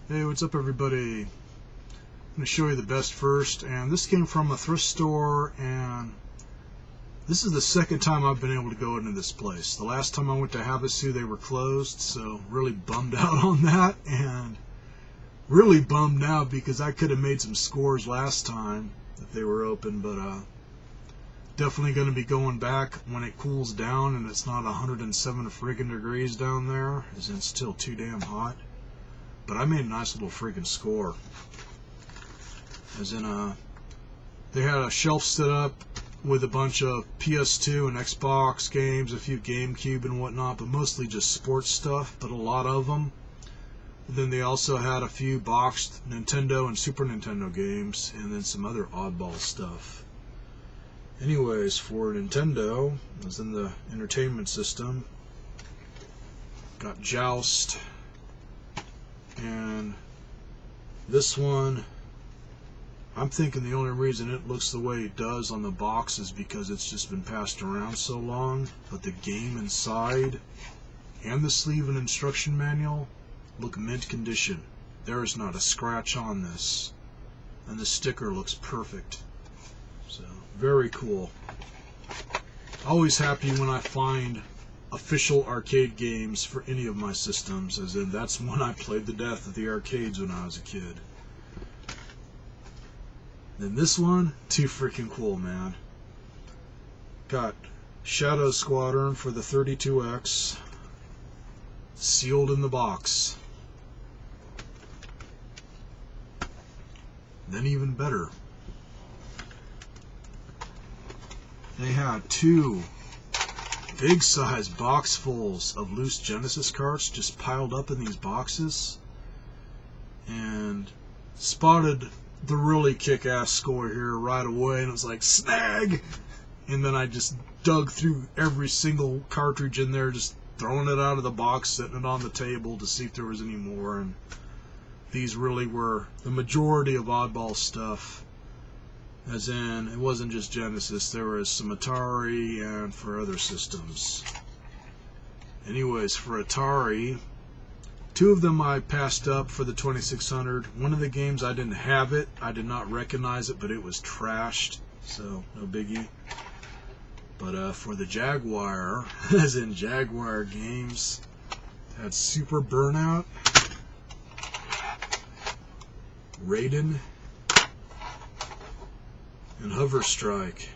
Hey, what's up everybody? I'm going to show you the best first, and this came from a thrift store, and this is the second time I've been able to go into this place. The last time I went to Havasu they were closed, so really bummed out on that, and really bummed now because I could have made some scores last time if they were open, but definitely going to be going back when it cools down and it's not 107 friggin' degrees down there, as it's still too damn hot. But I made a nice little freaking score. As in, they had a shelf set up with a bunch of PS2 and Xbox games, a few GameCube and whatnot, but mostly just sports stuff, but a lot of them. And then they also had a few boxed Nintendo and Super Nintendo games, and then some other oddball stuff. Anyways, for Nintendo, as in the entertainment system, got Joust. And this one, I'm thinking the only reason it looks the way it does on the box is because it's just been passed around so long, but the game inside and the sleeve and instruction manual look mint condition. There is not a scratch on this, and the sticker looks perfect. So, very cool. Always happy when I find official arcade games for any of my systems, as in that's when I played the death of the arcades when I was a kid. Then this one, too freaking cool, man. Got Shadow Squadron for the 32X, sealed in the box. Then even better, they had two big size boxfuls of loose Genesis carts just piled up in these boxes, and spotted the really kick-ass score here right away, and it was like, snag! And then I just dug through every single cartridge in there, just throwing it out of the box, setting it on the table to see if there was any more, and these really were the majority of oddball stuff. As in, it wasn't just Genesis, there was some Atari and for other systems. Anyways, for Atari, two of them I passed up for the 2600. One of the games I didn't have it, I did not recognize it, but it was trashed, so no biggie. But for the Jaguar, as in Jaguar games, had Super Burnout, Raiden, and Hover Strike.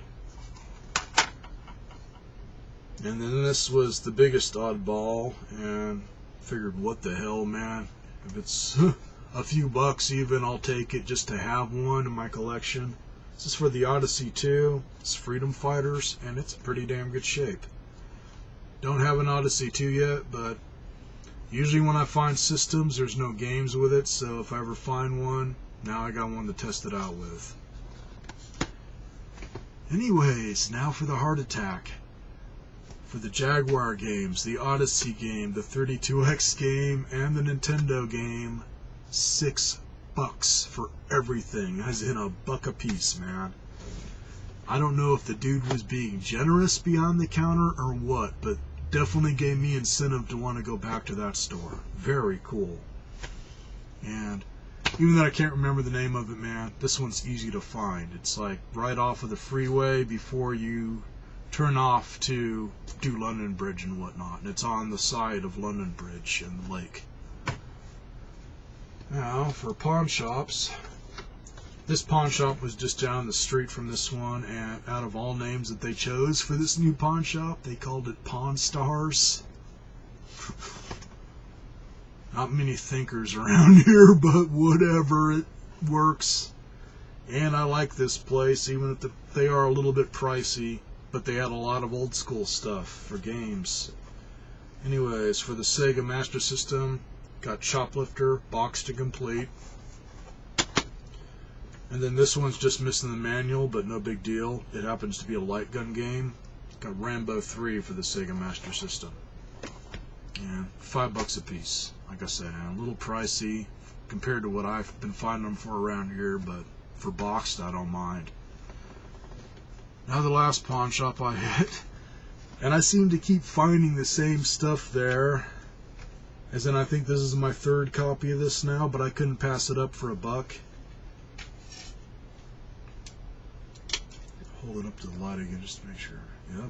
And then this was the biggest oddball, and figured, what the hell, man, if it's a few bucks even, I'll take it just to have one in my collection. This is for the Odyssey 2. It's Freedom Fighters, and it's in pretty damn good shape. Don't have an Odyssey 2 yet, but usually when I find systems, there's no games with it, so if I ever find one, now I got one to test it out with. Anyways, now for the heart attack. For the Jaguar games, the Odyssey game, the 32X game, and the Nintendo game, $6 for everything, as in $1 a piece, man. I don't know if the dude was being generous beyond the counter or what, but definitely gave me incentive to want to go back to that store. Very cool. And even though I can't remember the name of it, man, this one's easy to find. It's like right off of the freeway before you turn off to do London Bridge and whatnot. And it's on the side of London Bridge and the lake. Now, for pawn shops, this pawn shop was just down the street from this one, and out of all names that they chose for this new pawn shop, they called it Pawn Stars. Not many thinkers around here, but whatever, it works. And I like this place, even if they are a little bit pricey, but they had a lot of old school stuff for games. Anyways, for the Sega Master System, got Choplifter, box to complete. And then this one's just missing the manual, but no big deal. It happens to be a light gun game. Got Rambo 3 for the Sega Master System. And $5 a piece. Like I said, a little pricey compared to what I've been finding them for around here, but for boxed, I don't mind. Now the last pawn shop I hit, and I seem to keep finding the same stuff there. As in, I think this is my third copy of this now, but I couldn't pass it up for $1. Hold it up to the light again just to make sure. Yep.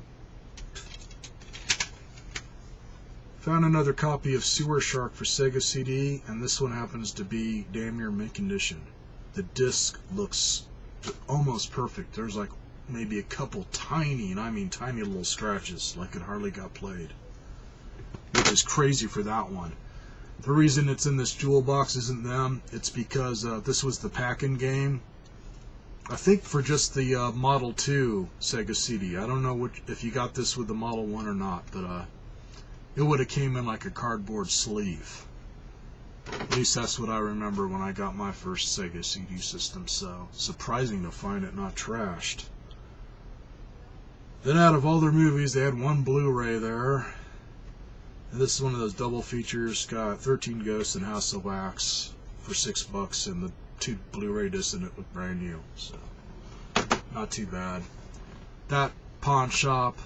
Found another copy of Sewer Shark for Sega CD, and this one happens to be damn near mint condition. The disc looks almost perfect. There's like maybe a couple tiny, and I mean tiny little scratches, like it hardly got played. Which is crazy for that one. The reason it's in this jewel box isn't them. It's because this was the pack-in game. I think for just the Model 2 Sega CD. I don't know if you got this with the Model 1 or not, but it would have came in like a cardboard sleeve. At least that's what I remember when I got my first Sega CD system, so surprising to find it not trashed. Then out of all their movies, they had one Blu-ray there. And this is one of those double features. Got 13 Ghosts and House of Wax for $6, and the 2 Blu-ray discs in it look brand new, so not too bad. That pawn shop,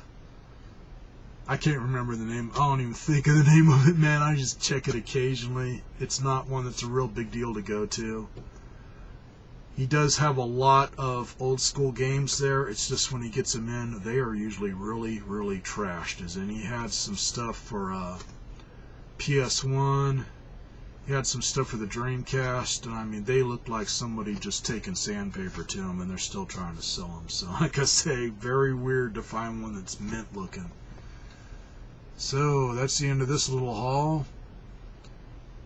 I can't remember the name. I don't even think of the name of it, man. I just check it occasionally. It's not one that's a real big deal to go to. He does have a lot of old school games there. It's just when he gets them in, they are usually really, really trashed. As in, he had some stuff for PS1. He had some stuff for the Dreamcast, and I mean, they look like somebody just taking sandpaper to them, and they're still trying to sell them. So, like I say, very weird to find one that's mint looking. So, that's the end of this little haul.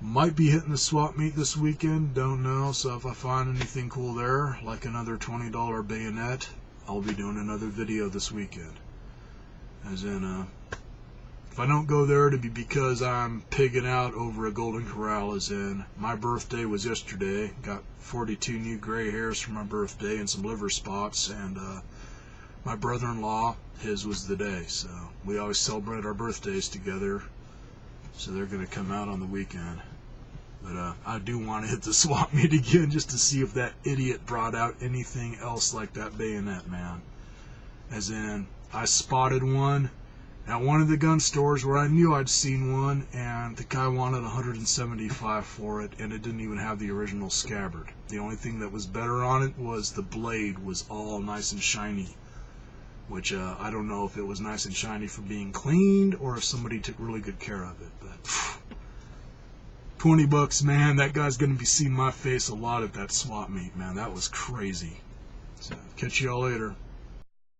Might be hitting the swap meet this weekend, don't know. So if I find anything cool there, like another $20 bayonet, I'll be doing another video this weekend. As in, if I don't go there, it'll be because I'm pigging out over a Golden Corral. As in, my birthday was yesterday. Got 42 new gray hairs for my birthday and some liver spots. And my brother-in-law, his was the day. So we always celebrate our birthdays together. So they're going to come out on the weekend. But I do want to hit the swap meet again just to see if that idiot brought out anything else like that bayonet, man. As in, I spotted one at one of the gun stores where I knew I'd seen one, and the guy wanted $175 for it, and it didn't even have the original scabbard. The only thing that was better on it was the blade was all nice and shiny. Which I don't know if it was nice and shiny for being cleaned or if somebody took really good care of it. But $20, man, that guy's going to be seeing my face a lot at that swap meet, man. That was crazy. So, catch y'all later.